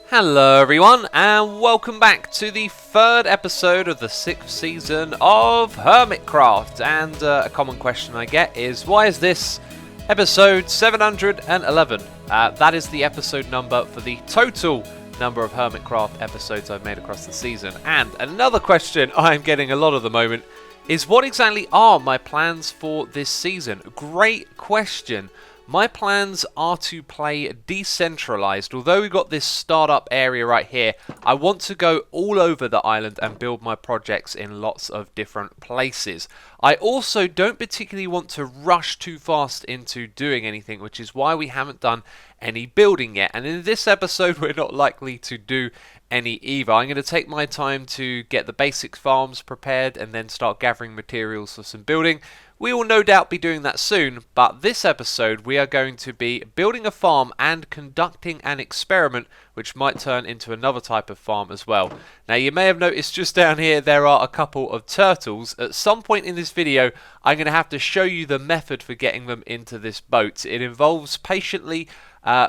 Hello everyone, and welcome back to the third episode of the 6th season of Hermitcraft. And a common question I get is, why is this episode 711? That is the episode number for the total number of Hermitcraft episodes I've made across the season. And another question I'm getting a lot at the moment is, what exactly are my plans for this season? Great question. My plans are to play decentralized. Although we've got this startup area right here, I want to go all over the island and build my projects in lots of different places. I also don't particularly want to rush too fast into doing anything, which is why we haven't done any building yet. And in this episode, we're not likely to do any either. I'm going to take my time to get the basic farms prepared and then start gathering materials for some building. We will no doubt be doing that soon, but this episode we are going to be building a farm and conducting an experiment which might turn into another type of farm as well. Now, you may have noticed just down here there are a couple of turtles. At some point in this video I'm going to have to show you the method for getting them into this boat. It involves patiently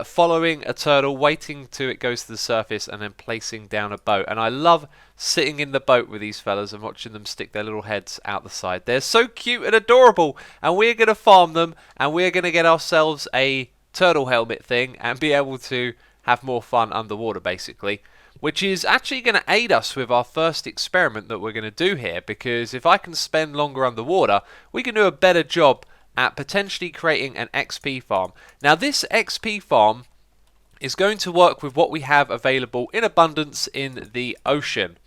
following a turtle, waiting till it goes to the surface and then placing down a boat. And I love sitting in the boat with these fellas and watching them stick their little heads out the side. They're so cute and adorable, and we're going to farm them, and we're going to get ourselves a turtle helmet thing and be able to have more fun underwater, basically, which is actually going to aid us with our first experiment that we're going to do here, because if I can spend longer underwater, we can do a better job at potentially creating an XP farm. Now, this XP farm is going to work with what we have available in abundance in the ocean,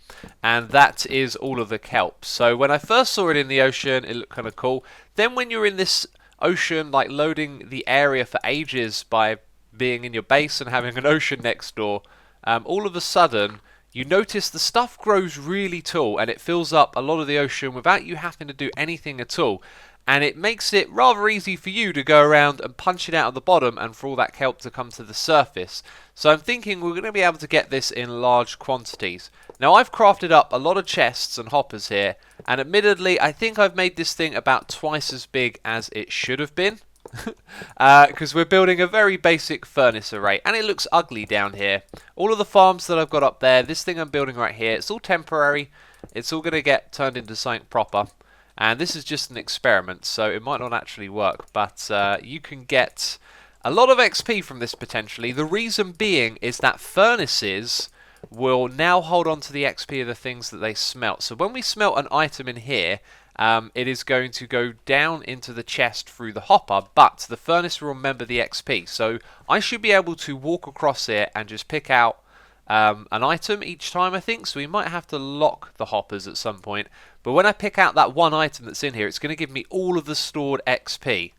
and that is all of the kelp. So when I first saw it in the ocean, it looked kind of cool. Then when you're in this ocean, like loading the area for ages by being in your base and having an ocean next door, all of a sudden you notice the stuff grows really tall and it fills up a lot of the ocean without you having to do anything at all. And it makes it rather easy for you to go around and punch it out of the bottom and for all that kelp to come to the surface. So I'm thinking we're going to be able to get this in large quantities. Now, I've crafted up a lot of chests and hoppers here, and admittedly I think I've made this thing about twice as big as it should have been. Because we're building a very basic furnace array, and it looks ugly down here. All of the farms that I've got up there, this thing I'm building right here, it's all temporary. It's all going to get turned into something proper. And this is just an experiment, so it might not actually work, but you can get a lot of XP from this potentially. The reason being is that furnaces will now hold on to the XP of the things that they smelt. So when we smelt an item in here, it is going to go down into the chest through the hopper, but the furnace will remember the XP. So I should be able to walk across here and just pick out an item each time, I think. So we might have to lock the hoppers at some point. But when I pick out that one item that's in here, it's going to give me all of the stored XP.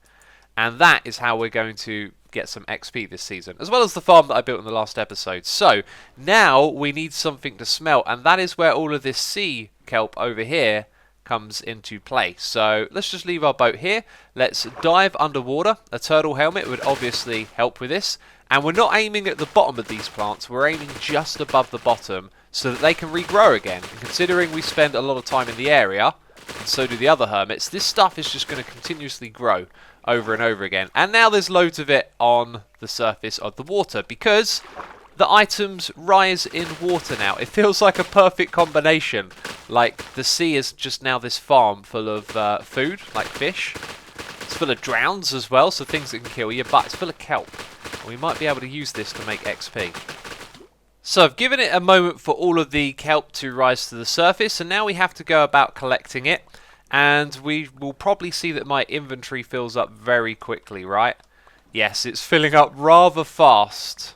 And that is how we're going to get some XP this season, as well as the farm that I built in the last episode. So now we need something to smelt, and that is where all of this sea kelp over here comes into play. So let's just leave our boat here. Let's dive underwater. A turtle helmet would obviously help with this. And we're not aiming at the bottom of these plants, we're aiming just above the bottom so that they can regrow again. And considering we spend a lot of time in the area, and so do the other hermits, this stuff is just going to continuously grow over and over again. And now there's loads of it on the surface of the water because the items rise in water now. It feels like a perfect combination. Like the sea is just now this farm full of food, like fish. It's full of drowns as well, so things that can kill you, but it's full of kelp. We might be able to use this to make XP. So I've given it a moment for all of the kelp to rise to the surface, and now we have to go about collecting it. And we will probably see that my inventory fills up very quickly, right? Yes, it's filling up rather fast.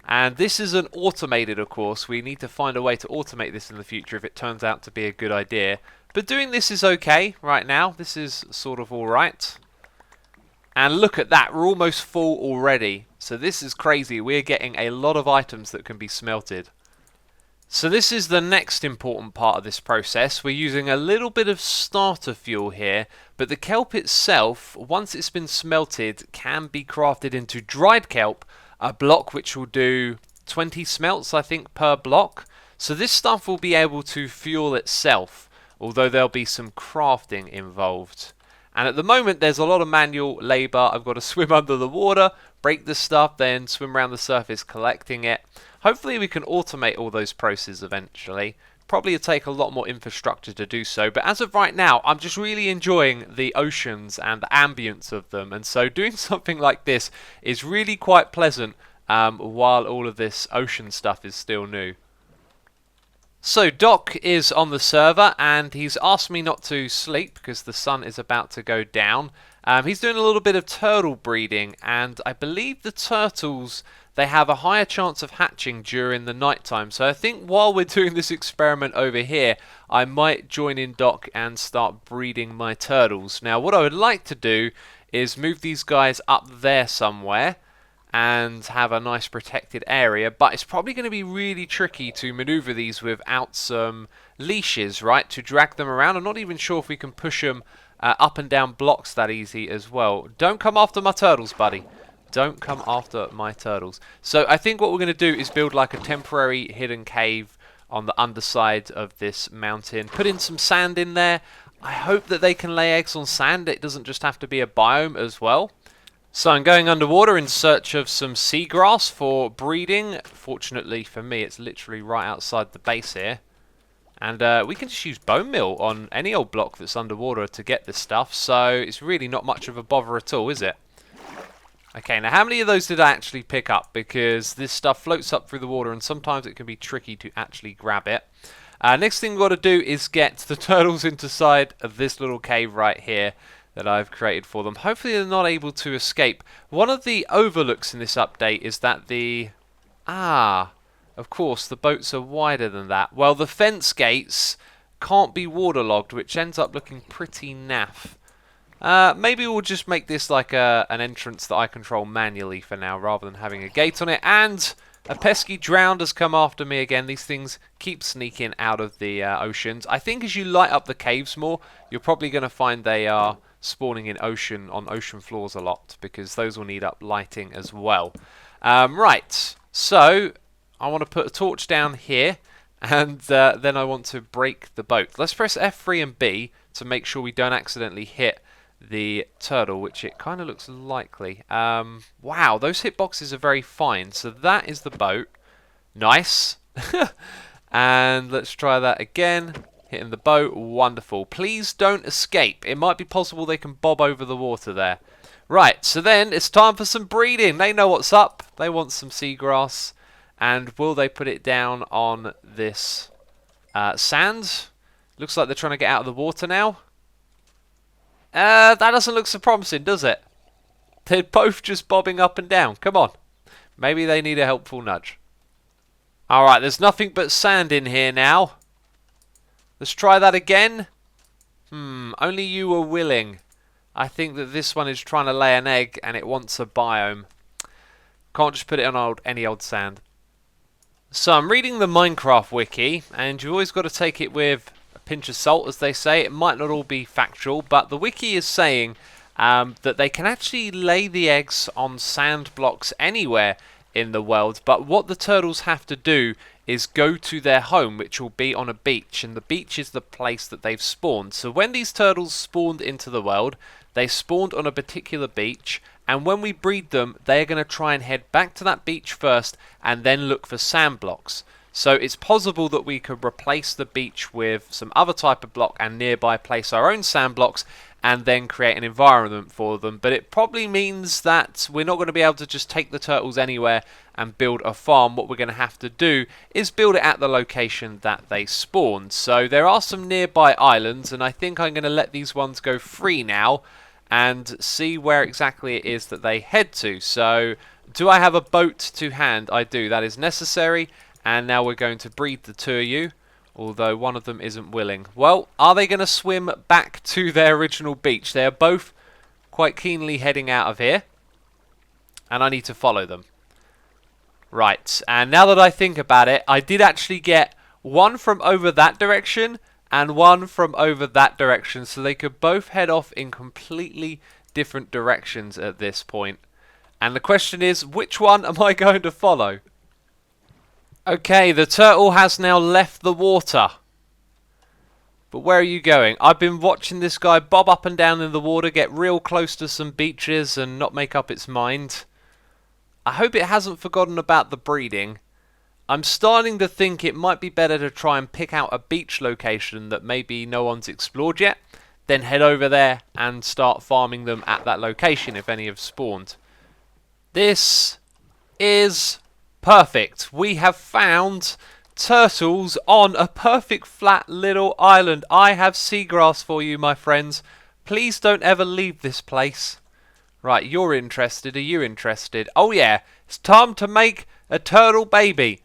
And this isn't automated, of course. We need to find a way to automate this in the future if it turns out to be a good idea. But doing this is okay right now. This is sort of alright. And look at that, we're almost full already. So this is crazy, we're getting a lot of items that can be smelted. So this is the next important part of this process. We're using a little bit of starter fuel here, but the kelp itself, once it's been smelted, can be crafted into dried kelp, a block which will do 20 smelts, I think, per block. So this stuff will be able to fuel itself, although there'll be some crafting involved. And at the moment there's a lot of manual labour. I've got to swim under the water, break the stuff, then swim around the surface collecting it. hopefully we can automate all those processes eventually. Probably it'll take a lot more infrastructure to do so, but as of right now, I'm just really enjoying the oceans and the ambience of them, and so doing something like this is really quite pleasant while all of this ocean stuff is still new. So Doc is on the server, and he's asked me not to sleep because the sun is about to go down. He's doing a little bit of turtle breeding, and I believe the turtles, they have a higher chance of hatching during the nighttime. So I think while we're doing this experiment over here, I might join in Doc and start breeding my turtles. Now what I would like to do is move these guys up there somewhere and have a nice protected area, but it's probably going to be really tricky to maneuver these without some leashes, right, to drag them around. I'm not even sure if we can push them up and down blocks that easy as well. Don't come after my turtles, buddy. Don't come after my turtles. So I think what we're going to do is build like a temporary hidden cave on the underside of this mountain. Put in some sand in there. I hope that they can lay eggs on sand. It doesn't just have to be a biome as well. So I'm going underwater in search of some seagrass for breeding. Fortunately for me, it's literally right outside the base here. And we can just use bone meal on any old block that's underwater to get this stuff. So it's really not much of a bother at all, is it? Okay, now how many of those did I actually pick up? Because this stuff floats up through the water and sometimes it can be tricky to actually grab it. Next thing we've got to do is get the turtles inside of this little cave right here that I've created for them. Hopefully they're not able to escape. One of the overlooks in this update is that the... of course, the boats are wider than that. Well, the fence gates can't be waterlogged, which ends up looking pretty naff. Maybe we'll just make this like an entrance that I control manually for now, rather than having a gate on it. And a pesky drowned has come after me again. These things keep sneaking out of the oceans. I think as you light up the caves more, you're probably going to find they are spawning in on ocean floors a lot, because those will need up lighting as well. Right, so I want to put a torch down here, and then I want to break the boat. Let's press F3 and B to make sure we don't accidentally hit the turtle, which it kind of looks likely. Wow, those hitboxes are very fine. So that is the boat. Nice. And let's try that again. Hitting the boat. Wonderful. Please don't escape. It might be possible they can bob over the water there. Right, so then it's time for some breeding. They know what's up. They want some seagrass. And will they put it down on this sand? Looks like they're trying to get out of the water now. That doesn't look so promising, does it? They're both just bobbing up and down. Come on. Maybe they need a helpful nudge. Alright, there's nothing but sand in here now. Let's try that again. Only you were willing. I think that this one is trying to lay an egg and it wants a biome. Can't just put it on any old sand. So I'm reading the Minecraft wiki, and you've always got to take it with a pinch of salt, as they say. It might not all be factual, but the wiki is saying that they can actually lay the eggs on sand blocks anywhere in the world, but what the turtles have to do is go to their home, which will be on a beach, and the beach is the place that they've spawned. So when these turtles spawned into the world, they spawned on a particular beach, and when we breed them, they're going to try and head back to that beach first and then look for sand blocks. So it's possible that we could replace the beach with some other type of block and nearby place our own sand blocks and then create an environment for them. But it probably means that we're not going to be able to just take the turtles anywhere and build a farm. What we're going to have to do is build it at the location that they spawned. So there are some nearby islands, and I think I'm going to let these ones go free now and see where exactly it is that they head to. So do I have a boat to hand? I do. That is necessary. And now we're going to breed the two of you, although one of them isn't willing. Well, are they going to swim back to their original beach? They are both quite keenly heading out of here, and I need to follow them. Right, and now that I think about it, I did actually get one from over that direction and one from over that direction, so they could both head off in completely different directions at this point. And the question is, which one am I going to follow? Okay, the turtle has now left the water. But where are you going? I've been watching this guy bob up and down in the water, get real close to some beaches and not make up its mind. I hope it hasn't forgotten about the breeding. I'm starting to think it might be better to try and pick out a beach location that maybe no one's explored yet, then head over there and start farming them at that location if any have spawned. This is perfect. We have found turtles on a perfect flat little island. I have seagrass for you, my friends. Please don't ever leave this place. Right, you're interested. Are you interested? Oh yeah, it's time to make a turtle baby.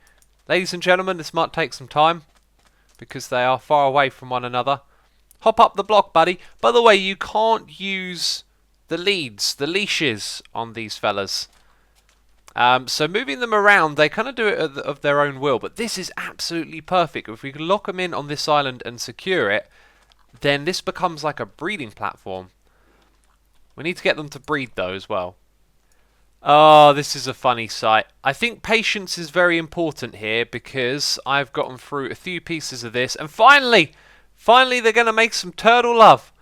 Ladies and gentlemen, this might take some time because they are far away from one another. Hop up the block, buddy. By the way, you can't use the leashes on these fellas. So moving them around, they kind of do it of their own will. But this is absolutely perfect. If we can lock them in on this island and secure it, then this becomes like a breeding platform. We need to get them to breed though as well. Oh, this is a funny sight. I think patience is very important here because I've gotten through a few pieces of this. And finally they're going to make some turtle love.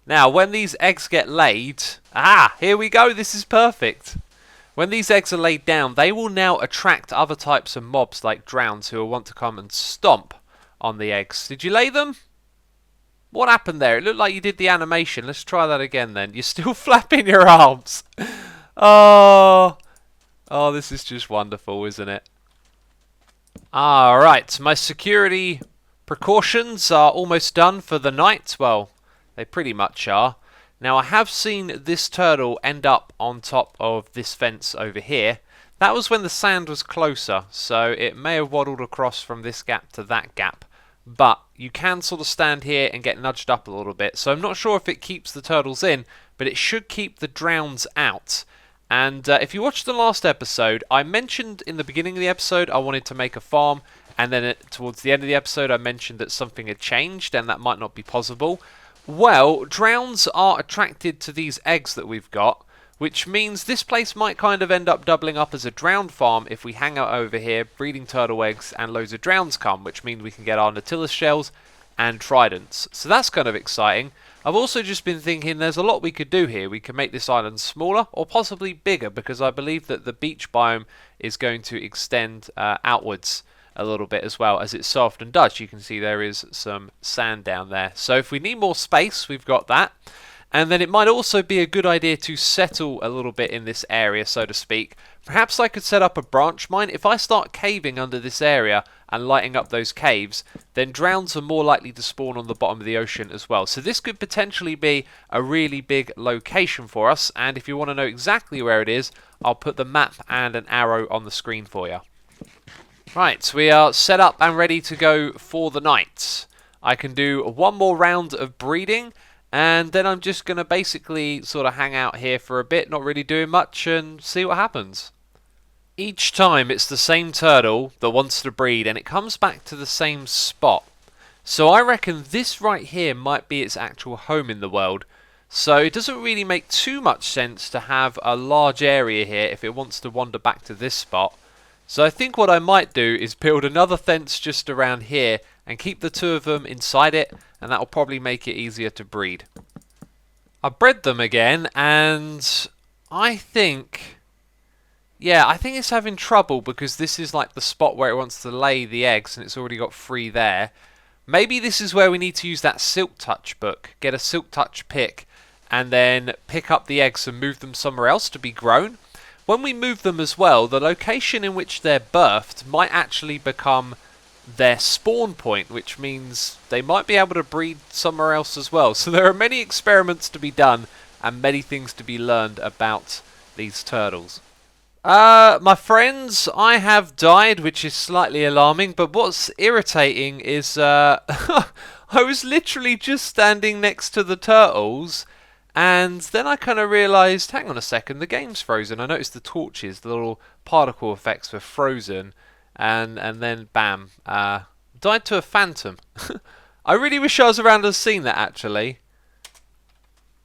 Now, when these eggs get laid... here we go. This is perfect. When these eggs are laid down, they will now attract other types of mobs like drowns who will want to come and stomp on the eggs. Did you lay them? What happened there? It looked like you did the animation. Let's try that again then. You're still flapping your arms. Oh, this is just wonderful, isn't it? Alright, my security precautions are almost done for the night. Well, they pretty much are. Now, I have seen this turtle end up on top of this fence over here. That was when the sand was closer, so it may have waddled across from this gap to that gap. But you can sort of stand here and get nudged up a little bit. So I'm not sure if it keeps the turtles in, but it should keep the drowns out. And if you watched the last episode, I mentioned in the beginning of the episode I wanted to make a farm, and then towards the end of the episode I mentioned that something had changed and that might not be possible. Well, drowns are attracted to these eggs that we've got, which means this place might kind of end up doubling up as a drowned farm if we hang out over here, breeding turtle eggs, and loads of drowns come, which means we can get our Nautilus shells and tridents. So that's kind of exciting. I've also just been thinking there's a lot we could do here. We can make this island smaller or possibly bigger because I believe that the beach biome is going to extend outwards a little bit as well as it so often does. You can see there is some sand down there. So if we need more space, we've got that. And then it might also be a good idea to settle a little bit in this area, so to speak. Perhaps I could set up a branch mine. If I start caving under this area and lighting up those caves, then drowns are more likely to spawn on the bottom of the ocean as well. So this could potentially be a really big location for us. And if you want to know exactly where it is, I'll put the map and an arrow on the screen for you. Right, we are set up and ready to go for the night. I can do one more round of breeding. And then I'm just going to basically sort of hang out here for a bit, not really doing much, and see what happens. Each time it's the same turtle that wants to breed, and it comes back to the same spot. So I reckon this right here might be its actual home in the world. So it doesn't really make too much sense to have a large area here if it wants to wander back to this spot. So I think what I might do is build another fence just around here and keep the two of them inside it, and that will probably make it easier to breed. I bred them again, and I think it's having trouble because this is like the spot where it wants to lay the eggs, and it's already got 3 there. Maybe this is where we need to use that Silk Touch book, get a Silk Touch pick, and then pick up the eggs and move them somewhere else to be grown. When we move them as well, the location in which they're birthed might actually become their spawn point, which means they might be able to breed somewhere else as well. So there are many experiments to be done and many things to be learned about these turtles. My friends, I have died, which is slightly alarming, but what's irritating is I was literally just standing next to the turtles, and then I kind of realised, hang on a second, the game's frozen. I noticed the torches, the little particle effects were frozen. And then bam, died to a phantom. I really wish I was around and seen that actually.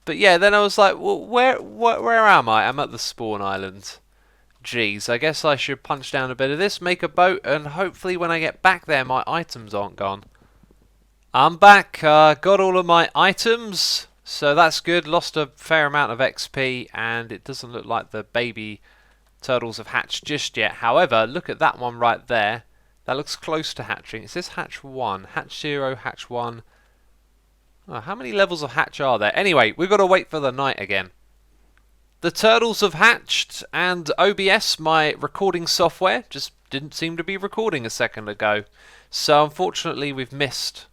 But yeah, then I was like, well, where am I? I'm at the spawn island. Jeez, I guess I should punch down a bit of this, make a boat, and hopefully when I get back there my items aren't gone. I'm back, got all of my items, so that's good. Lost a fair amount of XP, and it doesn't look like the baby turtles have hatched just yet. However, look at that one right there. That looks close to hatching. It says hatch 1. Hatch 0, hatch 1. Oh, how many levels of hatch are there? Anyway, we've got to wait for the night again. The turtles have hatched, and OBS, my recording software, just didn't seem to be recording a second ago. So unfortunately, we've missed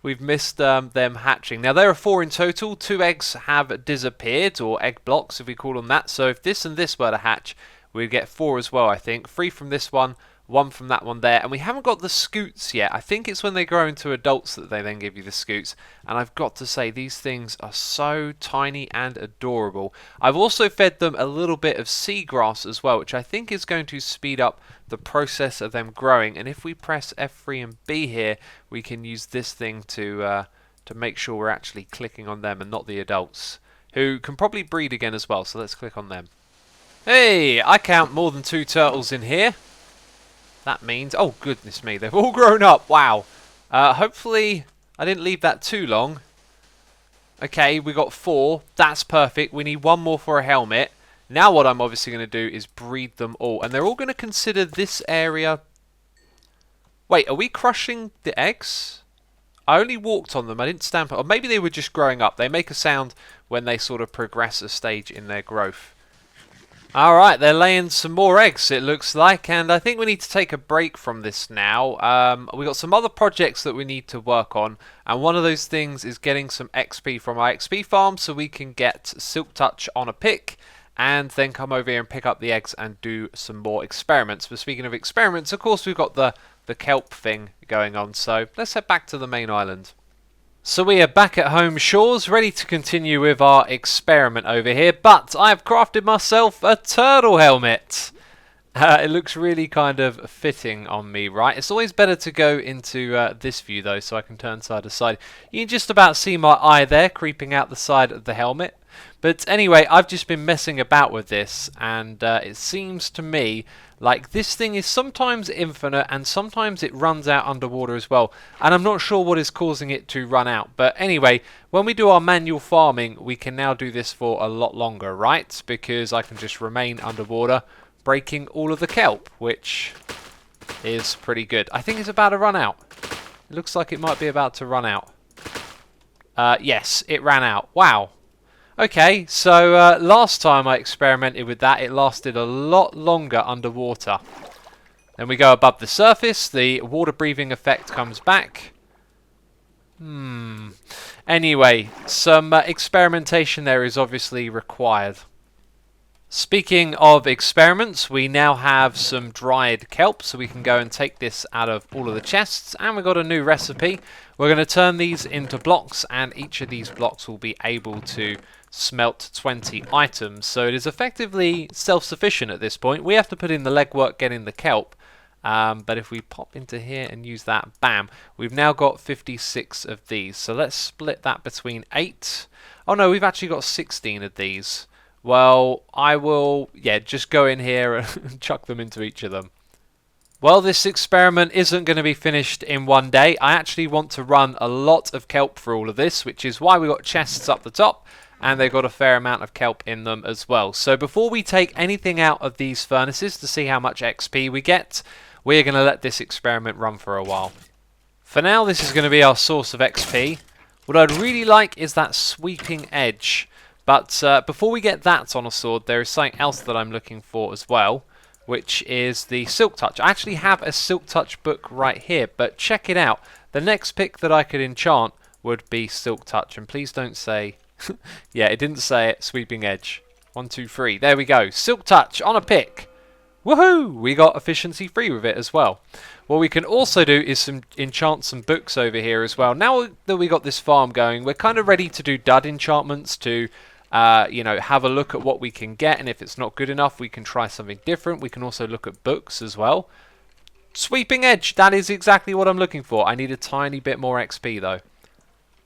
them hatching. Now there are 4 in total. 2 eggs have disappeared, or egg blocks if we call them that. So if this and this were to hatch, we'd get 4 as well, I think. 3 from this one, 1 from that one there. And we haven't got the scoots yet. I think it's when they grow into adults that they then give you the scoots. And I've got to say, these things are so tiny and adorable. I've also fed them a little bit of seagrass as well, which I think is going to speed up the process of them growing. And if we press F3 and B here, we can use this thing to make sure we're actually clicking on them and not the adults, who can probably breed again as well. So let's click on them. Hey, I count more than 2 turtles in here. That means, oh goodness me, they've all grown up. Wow. Hopefully I didn't leave that too long. Okay, we got 4. That's perfect. We need 1 more for a helmet. Now what I'm obviously going to do is breed them all. And they're all going to consider this area. Wait, are we crushing the eggs? I only walked on them. I didn't stamp it. Or maybe they were just growing up. They make a sound when they sort of progress a stage in their growth. Alright, they're laying some more eggs, it looks like, and I think we need to take a break from this now. We've got some other projects that we need to work on, and one of those things is getting some XP from our XP farm so we can get Silk Touch on a pick, and then come over here and pick up the eggs and do some more experiments. But speaking of experiments, of course we've got the kelp thing going on, so let's head back to the main island. So we are back at home shores, ready to continue with our experiment over here, but I have crafted myself a turtle helmet. It looks really kind of fitting on me, right? It's always better to go into this view though, so I can turn side to side. You can just about see my eye there creeping out the side of the helmet. But anyway, I've just been messing about with this, and it seems to me like this thing is sometimes infinite and sometimes it runs out underwater as well. And I'm not sure what is causing it to run out. But anyway, when we do our manual farming, we can now do this for a lot longer, right? Because I can just remain underwater, breaking all of the kelp, which is pretty good. I think it's about to run out. It looks like it might be about to run out. Yes, it ran out. Wow. Okay, so last time I experimented with that, it lasted a lot longer underwater. Then we go above the surface, the water breathing effect comes back. Anyway, some experimentation there is obviously required. Speaking of experiments, we now have some dried kelp, so we can go and take this out of all of the chests, and we've got a new recipe. We're going to turn these into blocks, and each of these blocks will be able to smelt 20 items, so it is effectively self-sufficient at this point. We have to put in the legwork getting the kelp, but if we pop into here and use that, bam, we've now got 56 of these. So let's split that between 8. Oh no, we've actually got 16 of these. Well, I will, just go in here and chuck them into each of them. Well, this experiment isn't going to be finished in one day. I actually want to run a lot of kelp for all of this, which is why we got chests up the top, and they've got a fair amount of kelp in them as well. So before we take anything out of these furnaces to see how much XP we get, we're going to let this experiment run for a while. For now, this is going to be our source of XP. What I'd really like is that sweeping edge. But before we get that on a sword, there is something else that I'm looking for as well, which is the Silk Touch. I actually have a Silk Touch book right here, but check it out. The next pick that I could enchant would be Silk Touch, and please don't say... yeah, it didn't say it. Sweeping edge. 1, 2, 3. There we go. Silk Touch on a pick. Woohoo! We got efficiency 3 with it as well. What we can also do is enchant some books over here as well. Now that we got this farm going, we're kind of ready to do dud enchantments to, have a look at what we can get. And if it's not good enough, we can try something different. We can also look at books as well. Sweeping edge. That is exactly what I'm looking for. I need a tiny bit more XP though.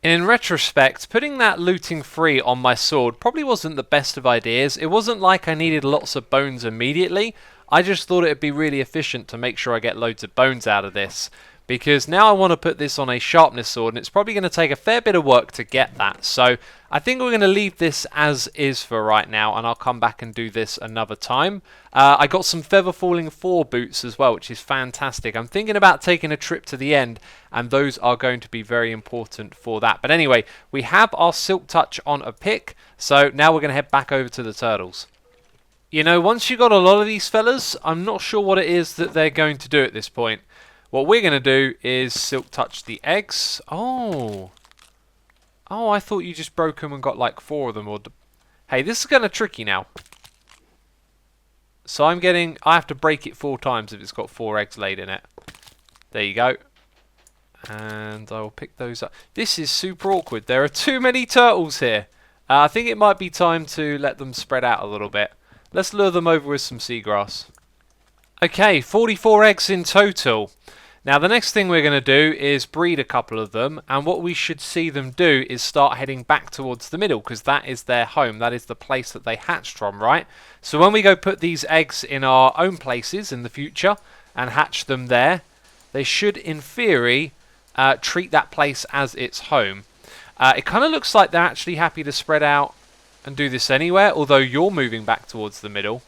In retrospect, putting that looting free on my sword probably wasn't the best of ideas. It wasn't like I needed lots of bones immediately. I just thought it would be really efficient to make sure I get loads of bones out of this. because now I want to put this on a sharpness sword, and it's probably going to take a fair bit of work to get that. So I think we're going to leave this as is for right now, and I'll come back and do this another time. I got some Feather Falling 4 boots as well, which is fantastic. I'm thinking about taking a trip to the end, and those are going to be very important for that. But anyway, we have our Silk Touch on a pick, so now we're going to head back over to the turtles. You know, once you got a lot of these fellas, I'm not sure what it is that they're going to do at this point. What we're going to do is Silk Touch the eggs. Oh, I thought you just broke them and got like 4 of them. Hey, this is kind of tricky now. So I have to break it 4 times if it's got 4 eggs laid in it. There you go. And I will pick those up. This is super awkward. There are too many turtles here. I think it might be time to let them spread out a little bit. Let's lure them over with some seagrass. Okay, 44 eggs in total. Now the next thing we're going to do is breed a couple of them, and what we should see them do is start heading back towards the middle, because that is their home, that is the place that they hatched from, right? So when we go put these eggs in our own places in the future and hatch them there, they should in theory treat that place as its home. It kind of looks like they're actually happy to spread out and do this anywhere, although you're moving back towards the middle.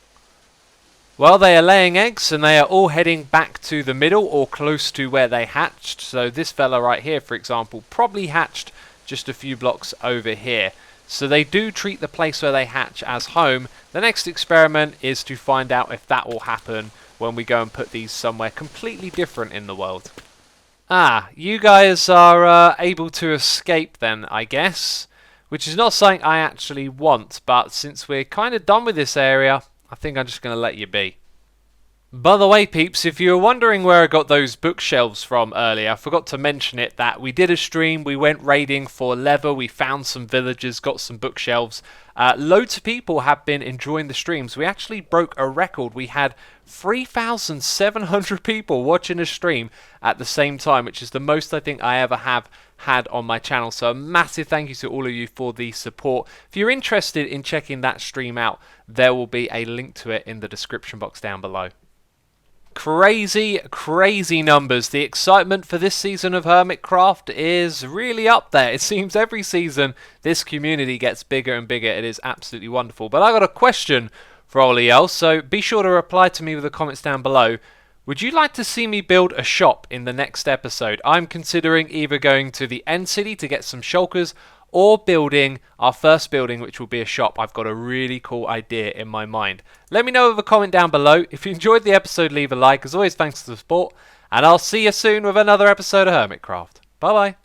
Well, they are laying eggs, and they are all heading back to the middle or close to where they hatched. So this fella right here, for example, probably hatched just a few blocks over here. So they do treat the place where they hatch as home. The next experiment is to find out if that will happen when we go and put these somewhere completely different in the world. Ah, you guys are able to escape then, I guess. Which is not something I actually want, but since we're kind of done with this area, I think I'm just going to let you be. By the way, peeps, if you were wondering where I got those bookshelves from earlier, I forgot to mention it, that we did a stream, we went raiding for leather, we found some villagers, got some bookshelves. Loads of people have been enjoying the streams. We actually broke a record. We had 3,700 people watching a stream at the same time, which is the most I think I ever have had on my channel. So a massive thank you to all of you for the support. If you're interested in checking that stream out, there will be a link to it in the description box down below. Crazy, crazy numbers. The excitement for this season of Hermitcraft is really up there. It seems every season this community gets bigger and bigger. It is absolutely wonderful. But I got a question for all else, so be sure to reply to me with the comments down below. Would you like to see me build a shop in the next episode? I'm considering either going to the end city to get some shulkers or building our first building, which will be a shop. I've got a really cool idea in my mind. Let me know with a comment down below. If you enjoyed the episode, leave a like. As always, thanks for the support, and I'll see you soon with another episode of Hermitcraft. Bye bye.